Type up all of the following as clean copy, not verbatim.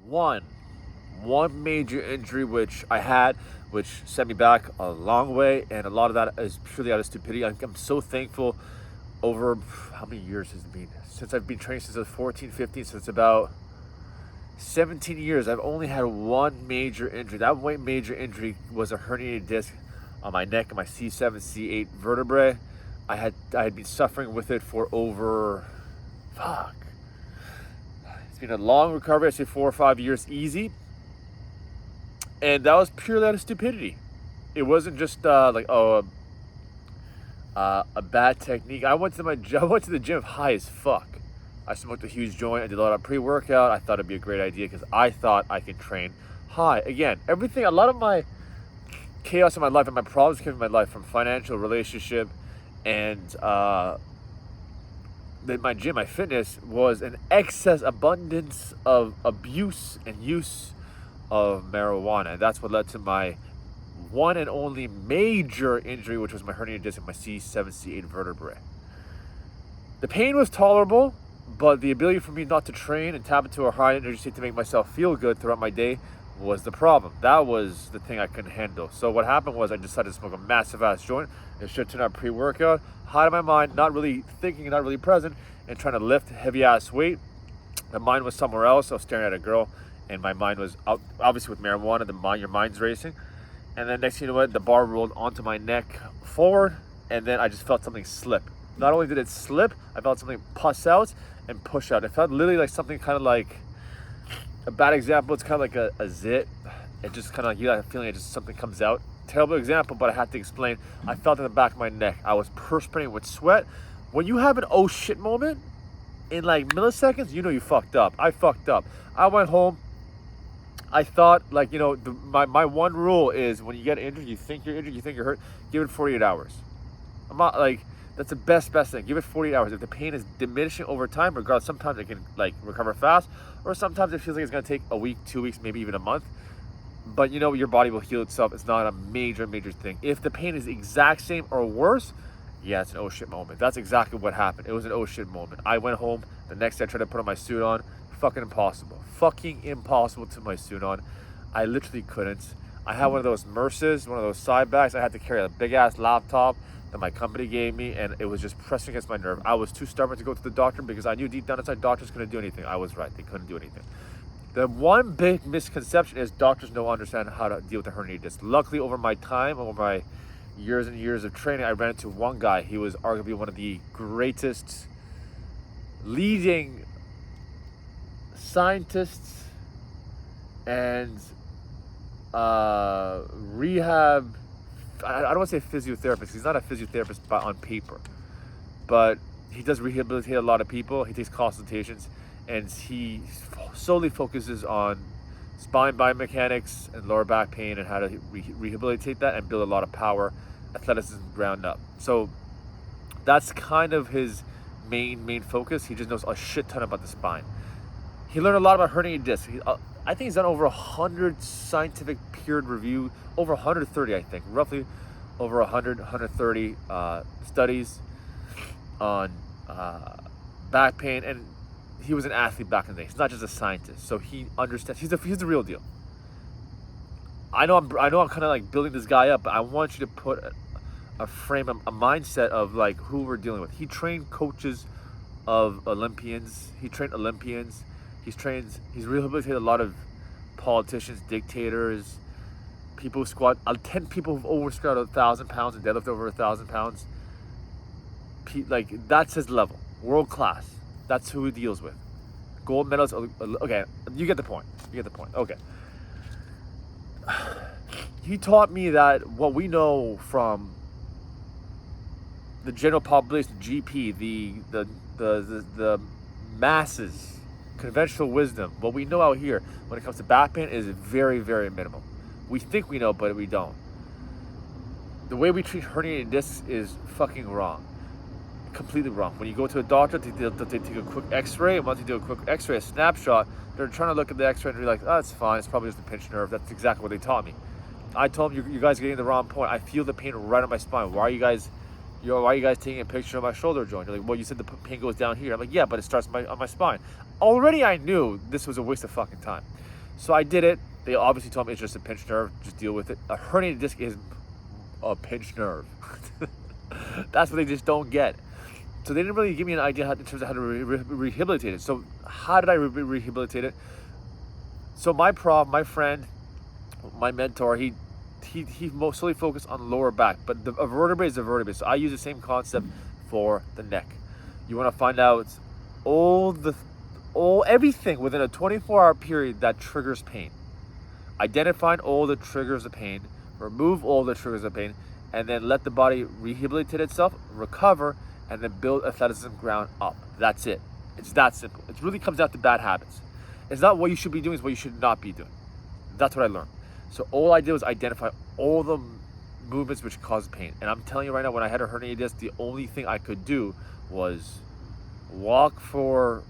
one one major injury which I had, which sent me back a long way, and a lot of that is purely out of stupidity. I'm so thankful. Over how many years has it been since I've been training? Since I was 14, 15, so it's about 17 years. I've only had one major injury. That one major injury was a herniated disc on my neck and my C7, C8 vertebrae. I had been suffering with it for over, it's been a long recovery. I say 4 or 5 years easy, and that was purely out of stupidity. It wasn't just a bad technique. I went to the gym high as fuck. I smoked a huge joint. I did a lot of pre-workout. I thought it'd be a great idea because I thought I could train high. Again, a lot of my chaos in my life and my problems came in my life from financial, relationship, and my gym, my fitness was an excess abundance of abuse and use of marijuana. And that's what led to my one and only major injury, which was my herniated disc in my C7, C8 vertebrae. The pain was tolerable, but the ability for me not to train and tap into a high energy state to make myself feel good throughout my day was the problem. That was the thing I couldn't handle. So what happened was I decided to smoke a massive ass joint. It should turn out pre-workout, high in my mind, not really thinking, not really present, and trying to lift heavy ass weight. My mind was somewhere else. I was staring at a girl, and my mind was obviously with marijuana. Your mind's racing. And then next thing you know what, the bar rolled onto my neck forward, and then I just felt something slip. Not only did it slip, I felt something puss out and push out. It felt literally like something kind of like, a bad example, it's kind of like a zit. It just kind of like, you got a feeling it just something comes out. Terrible example, but I had to explain. I felt in the back of my neck. I was perspiring with sweat. When you have an oh shit moment, in like milliseconds, you know you fucked up. I fucked up. I went home. I thought, like, you know, my one rule is when you get injured, you think you're injured, you think you're hurt, give it 48 hours. I'm not like, that's the best thing. Give it 48 hours. If the pain is diminishing over time, regardless, sometimes it can like recover fast, or sometimes it feels like it's gonna take a week, 2 weeks, maybe even a month. But you know, your body will heal itself. It's not a major thing. If the pain is the exact same or worse, yeah, it's an oh shit moment. That's exactly what happened. It was an oh shit moment. I went home. The next day I tried to put on my suit on. Fucking impossible to put my suit on. I literally couldn't. I had one of those Merces, one of those side bags. I had to carry a big ass laptop that my company gave me, and it was just pressing against my nerve. I was too stubborn to go to the doctor because I knew deep down inside doctors couldn't do anything. I was right. They couldn't do anything. The one big misconception is doctors don't understand how to deal with the herniated disc. Luckily, over my time, over my years and years of training, I ran into one guy. He was arguably one of the greatest leading scientists and rehab. I don't want to say physiotherapist. He's not a physiotherapist on paper, but he does rehabilitate a lot of people. He takes consultations, and he solely focuses on spine biomechanics and lower back pain and how to rehabilitate that and build a lot of power, athleticism ground up. So that's kind of his main focus. He just knows a shit ton about the spine. He learned a lot about herniated disc. I think he's done over 100 scientific peer review, over 130, I think, roughly over 130 studies on back pain. And he was an athlete back in the day. He's not just a scientist, so he understands. He's the real deal. I know I'm kind of like building this guy up, but I want you to put a frame, a mindset of like who we're dealing with. He trained coaches of Olympians. He trained Olympians. He's rehabilitated a lot of politicians, dictators, people who squat, 10 people who've over squatted 1,000 pounds and deadlift over 1,000 pounds. Like, that's his level, world class. That's who he deals with. Gold medals. Okay, you get the point. Okay. He taught me that what we know from the general population, GP, the masses, conventional wisdom, what we know out here when it comes to back pain is very minimal. We think we know, but we don't. The way we treat herniated discs is fucking wrong. Completely wrong. When you go to a doctor, they take a quick x-ray, and once you do a quick x-ray, a snapshot, they're trying to look at the x-ray and be like, oh, it's fine, it's probably just a pinched nerve. That's exactly what they taught me. I told them, you guys are getting the wrong point. I feel the pain right on my spine. Why are you guys taking a picture of my shoulder joint? They're like, well, you said the pain goes down here. I'm like, yeah, but it starts on my spine. already I knew this was a waste of fucking time. So I did it. They obviously told me it's just a pinched nerve. Just deal with it. A herniated disc is a pinched nerve. That's what they just don't get. So they didn't really give me an idea in terms of how to rehabilitate it. So how did I rehabilitate it? So my friend, my mentor, he mostly focused on lower back, but a vertebrae is a vertebrae. So I use the same concept for the neck. You want to find out everything within a 24-hour period that triggers pain. Identify all the triggers of pain, remove all the triggers of pain, and then let the body rehabilitate itself, recover, and then build athleticism ground up. That's it. It's that simple. It really comes down to bad habits. It's not what you should be doing, it's what you should not be doing. That's what I learned. So all I did was identify all the movements which cause pain. And I'm telling you right now, when I had a herniated disc, the only thing I could do was walk for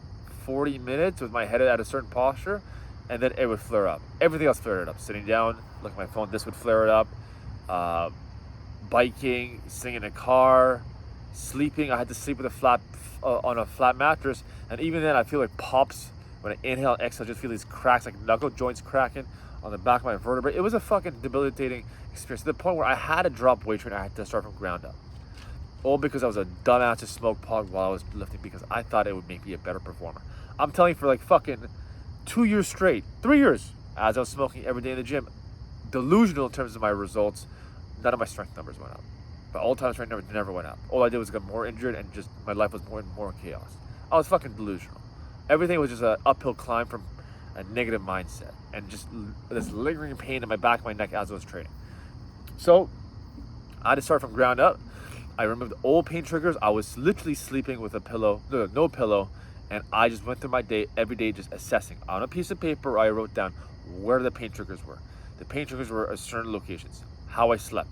40 minutes with my head at a certain posture, and then it would flare up. Everything else flared up. Sitting down, looking at my phone, this would flare it up. Biking, sitting in a car, sleeping. I had to sleep with on a flat mattress, and even then I feel like pops when I inhale and exhale. I just feel these cracks, like knuckle joints cracking on the back of my vertebrae. It was a fucking debilitating experience, to the point where I had to drop weight training. I had to start from ground up, all because I was a dumbass to smoke pot while I was lifting, because I thought it would make me a better performer. I'm telling you, for like fucking 2 years straight, 3 years, as I was smoking every day in the gym, delusional in terms of my results, none of my strength numbers went up. My all-time strength numbers never went up. All I did was get more injured, and just my life was more and more chaos. I was fucking delusional. Everything was just an uphill climb from a negative mindset, and just this lingering pain in my back, my neck as I was training. So I had to start from ground up. I removed all pain triggers. I was literally sleeping with a pillow, no pillow, and I just went through my day every day, just assessing on a piece of paper. I wrote down where the pain triggers were. The pain triggers were at certain locations. How I slept.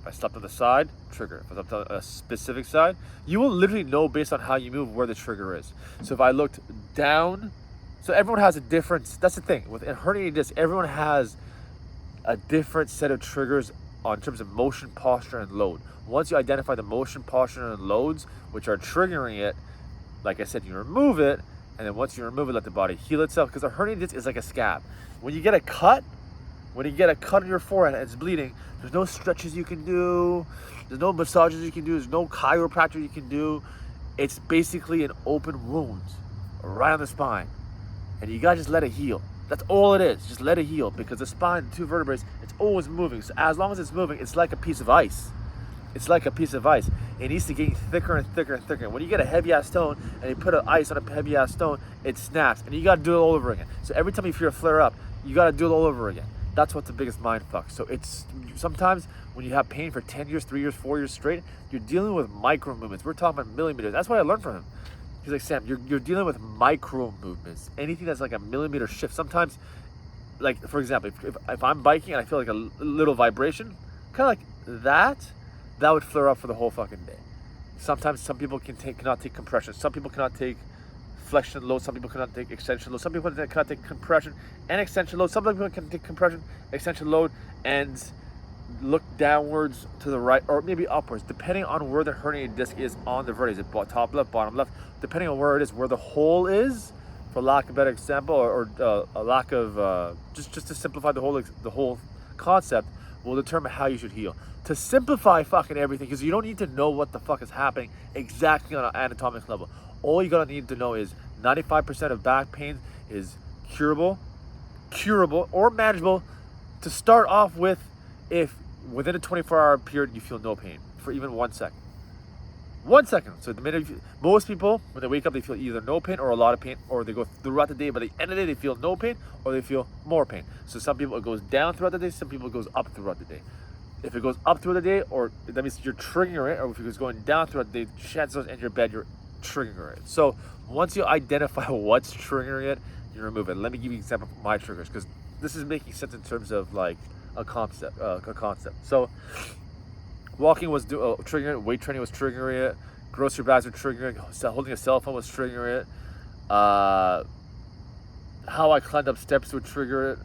If I slept on the side, trigger. If I slept on a specific side, you will literally know based on how you move where the trigger is. So if I looked down, so everyone has a different, that's the thing, with a herniated disc, everyone has a different set of triggers in terms of motion, posture, and load. Once you identify the motion, posture, and loads which are triggering it, like I said, you remove it, and then once you remove it, let the body heal itself, because a herniated disc is like a scab. When you get a cut on your forehead and it's bleeding, there's no stretches you can do, there's no massages you can do, there's no chiropractor you can do. It's basically an open wound right on the spine, and you gotta just let it heal. That's all it is. Just let it heal, because the spine, the two vertebrae, it's always moving. So as long as it's moving, it's like a piece of ice. It's like a piece of ice. It needs to get thicker and thicker and thicker. When you get a heavy ass stone and you put an ice on a heavy ass stone, it snaps, and you gotta do it all over again. So every time you feel a flare up, you gotta do it all over again. That's what's the biggest mind fuck. So it's sometimes when you have pain for 10 years, 3 years, 4 years straight, you're dealing with micro movements. We're talking about millimeters. That's what I learned from him. He's like, Sam, you're dealing with micro movements. Anything that's like a millimeter shift. Sometimes, like for example, if I'm biking and I feel like a little vibration, kind of like that would flare up for the whole fucking day. Sometimes some people cannot take compression. Some people cannot take flexion load. Some people cannot take extension load. Some people cannot take compression and extension load. Some people can take compression, extension load, and look downwards to the right, or maybe upwards, depending on where the herniated disc is on the vertex. Is it top left, bottom left? Depending on where it is, where the hole is, for lack of a better example, or a lack of just to simplify the whole concept, will determine how you should heal. To simplify fucking everything, because you don't need to know what the fuck is happening exactly on an anatomic level. All you gotta need to know is 95% of back pain is curable or manageable to start off with, if within a 24-hour period you feel no pain for even 1 second. 1 second. So the minute most people, when they wake up, they feel either no pain or a lot of pain, or they go throughout the day, but at the end of the day they feel no pain or they feel more pain. So some people it goes down throughout the day, some people it goes up throughout the day. If it goes up throughout the day, or that means you're triggering it, or if it goes going down throughout the day, chances are in your bed you're triggering it. So once you identify what's triggering it, you remove it. Let me give you an example of my triggers, because this is making sense in terms of like a concept. So walking was triggering it, weight training was triggering it, grocery bags were triggering it, holding a cell phone was triggering it, how I climbed up steps would trigger it,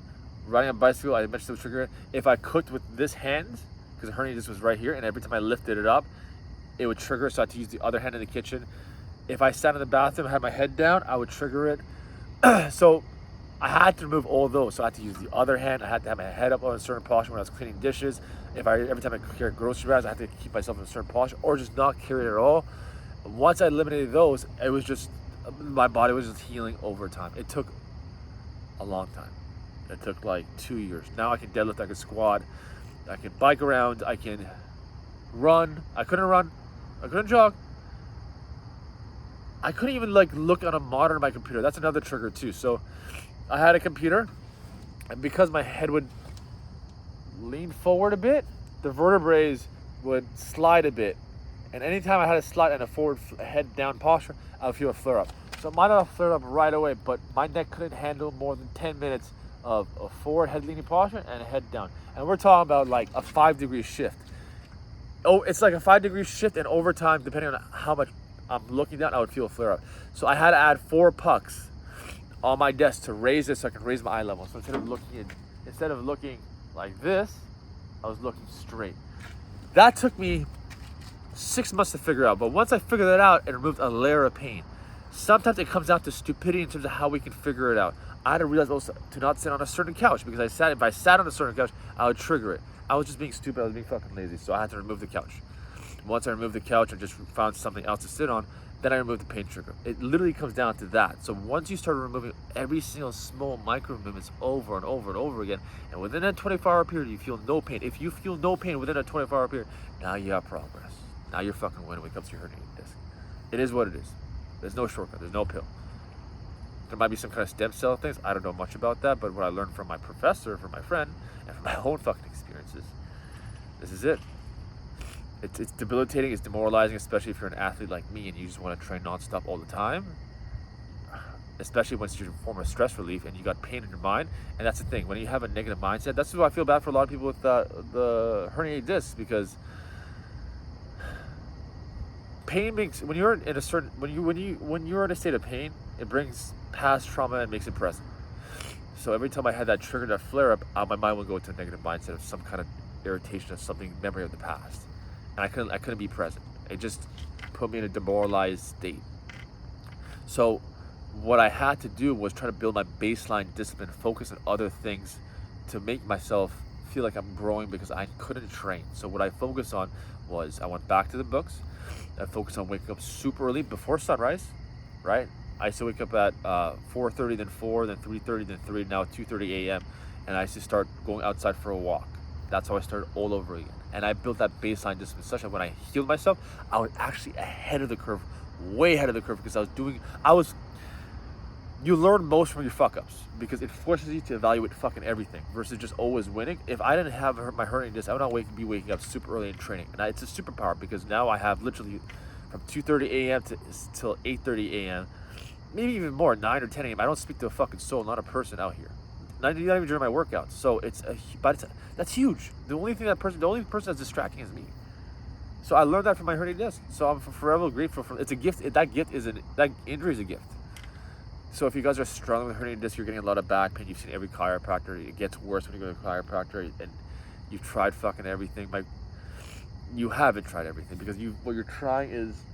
riding a bicycle, I mentioned, would trigger it. If I cooked with this hand, because the hernia just was right here, and every time I lifted it up, it would trigger, so I had to use the other hand in the kitchen. If I sat in the bathroom, had my head down, I would trigger it. So I had to remove all those. So I had to use the other hand. I had to have my head up on a certain posture when I was cleaning dishes. Every time I carried grocery bags, I had to keep myself in a certain posture, or just not carry it at all. Once I eliminated those, it was just, my body was just healing over time. It took a long time. It took like 2 years. Now I can deadlift, I can squat, I can bike around, I can run. I couldn't jog. I couldn't even like look on a monitor on my computer. That's another trigger too. So I had a computer, and because my head would lean forward a bit, the vertebrae would slide a bit. And anytime I had a slide and a forward head down posture, I would feel a flare up. So mine not flared up right away, but my neck couldn't handle more than 10 minutes of a forward head leaning posture and a head down. And we're talking about like a 5-degree shift. Oh, it's like a 5-degree shift, and over time, depending on how much I'm looking down, I would feel a flare up. So I had to add 4 pucks on my desk to raise this so I can raise my eye level. So instead of looking like this, I was looking straight. That took me 6 months to figure out. But once I figured that out, it removed a layer of pain. Sometimes it comes down to stupidity in terms of how we can figure it out. I had to realize also to not sit on a certain couch, because if I sat on a certain couch, I would trigger it. I was just being stupid. I was being fucking lazy. So I had to remove the couch. Once I removed the couch, I just found something else to sit on. Then I removed the pain trigger. It literally comes down to that. So once you start removing every single small micro movements over and over and over again, and within that 24-hour period, you feel no pain. If you feel no pain within a 24-hour period, now you have progress. Now you're fucking winning when it comes to your herniated disc. It is what it is. There's no shortcut. There's no pill. There might be some kind of stem cell things. I don't know much about that, but what I learned from my professor, from my friend, and from my own fucking experiences, this is it. It's debilitating, it's demoralizing, especially if you're an athlete like me and you just want to train nonstop all the time. Especially when it's your form of stress relief and you got pain in your mind. And that's the thing, when you have a negative mindset, that's why I feel bad for a lot of people with the herniated discs, because pain makes, when you're in a certain, when you're in a state of pain, it brings past trauma and makes it present. So every time I had that trigger, that flare up, my mind would go into a negative mindset of some kind of irritation of something, memory of the past. And I couldn't be present. It just put me in a demoralized state. So what I had to do was try to build my baseline discipline, focus on other things to make myself feel like I'm growing, because I couldn't train. So what I focused on was, I went back to the books. I focused on waking up super early before sunrise, right? I used to wake up at 4:30, then 4, then 3:30, then 3, now 2:30 a.m. And I used to start going outside for a walk. That's how I started all over again. And I built that baseline discipline such that when I healed myself, I was actually ahead of the curve, way ahead of the curve, because you learn most from your fuck ups, because it forces you to evaluate fucking everything versus just always winning. If I didn't have my herniated disc, I would not be waking up super early in training. And it's a superpower, because now I have literally from 2:30 a.m. till 8:30 a.m., maybe even more, 9 or 10 a.m. I don't speak to a fucking soul, not a person out here. Not even during my workouts. So that's huge. The only person that's distracting is me. So I learned that from my herniated disc. So I'm forever grateful for. It's a gift. That injury is a gift. So if you guys are struggling with herniated disc, you're getting a lot of back pain. You've seen every chiropractor. It gets worse when you go to a chiropractor, and you've tried fucking everything. You haven't tried everything, because what you're trying is,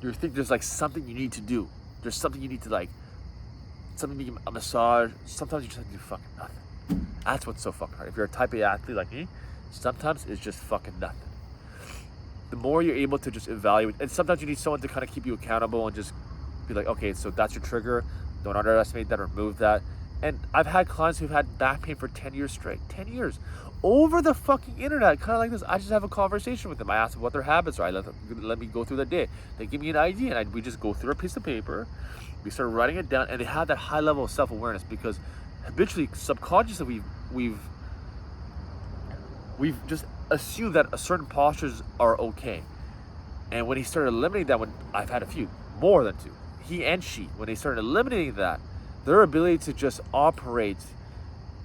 you think there's like something you need to do. There's something you need to like. Something, a massage. Sometimes you just have to do fucking nothing. That's what's so fucking hard. If you're a type A athlete like me, sometimes it's just fucking nothing. The more you're able to just evaluate, and sometimes you need someone to kind of keep you accountable and just be like, okay, so that's your trigger. Don't underestimate that, remove that. And I've had clients who've had back pain for 10 years straight. 10 years. Over the fucking internet, kind of like this. I just have a conversation with them. I ask them what their habits are. I let me go through the day. They give me an idea, and we just go through a piece of paper. We start writing it down, and they have that high level of self-awareness, because habitually, subconsciously, we've just assumed that certain postures are okay. And when he started eliminating that, when I've had a few, more than 2, he and she, when they started eliminating that, their ability to just operate,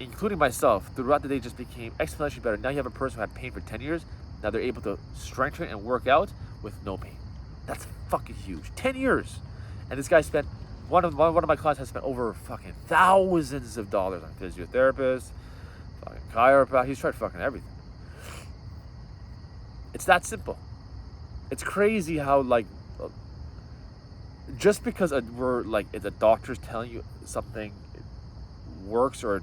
including myself, throughout the day just became exponentially better. Now you have a person who had pain for 10 years. Now they're able to strengthen and work out with no pain. That's fucking huge. 10 years. And this guy spent, one of my clients has spent over fucking thousands of dollars on physiotherapists, fucking chiropractor. He's tried fucking everything. It's that simple. It's crazy how, like, just because we're like, if the doctor's telling you something works, or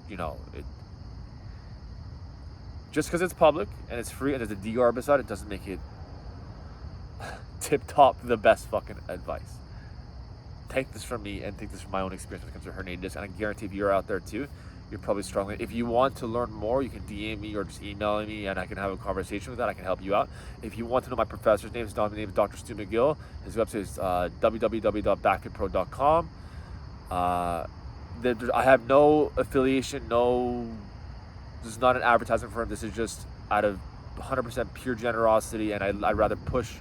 just because it's public and it's free and there's a DR beside it, doesn't make it tip top the best fucking advice. Take this from me and take this from my own experience when it comes to herniated disc, and I guarantee if you're out there too, you're probably struggling. If you want to learn more, you can DM me or just email me, and I can have a conversation with that. I can help you out. If you want to know my professor's name, his name is Dr. Stu McGill. His website is www.backfitpro.com. I have no affiliation, this is not an advertisement for him. This is just out of 100% pure generosity, and I'd rather push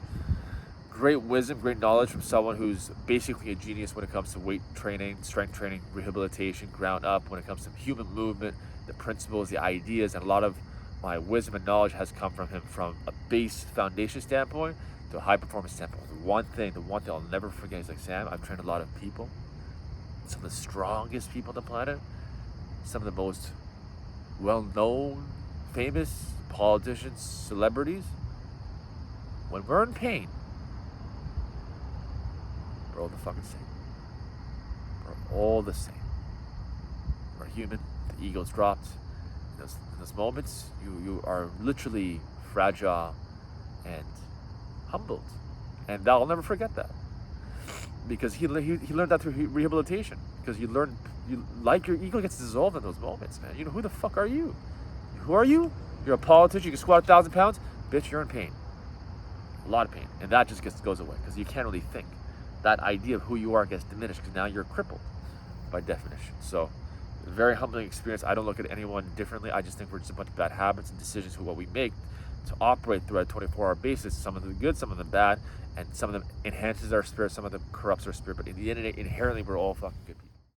great wisdom, great knowledge from someone who's basically a genius when it comes to weight training, strength training, rehabilitation, ground up, when it comes to human movement, the principles, the ideas, and a lot of my wisdom and knowledge has come from him from a base foundation standpoint to a high performance standpoint. The one thing I'll never forget is like, Sam, I've trained a lot of people, some of the strongest people on the planet, some of the most well-known, famous politicians, celebrities. When we're in pain, we're all the fucking same. We're all the same. We're human. The ego's dropped. In those moments, you are literally fragile and humbled. And I'll never forget that. Because he learned that through rehabilitation. Because your ego gets dissolved in those moments, man. Who the fuck are you? Who are you? You're a politician. You can squat 1,000 pounds. Bitch, you're in pain. A lot of pain. And that just goes away because you can't really think. That idea of who you are gets diminished because now you're crippled by definition. So, a very humbling experience. I don't look at anyone differently. I just think we're just a bunch of bad habits and decisions for what we make to operate through a 24-hour basis. Some of them good, some of them bad, and some of them enhances our spirit, some of them corrupts our spirit. But in the end of the day, inherently, we're all fucking good people.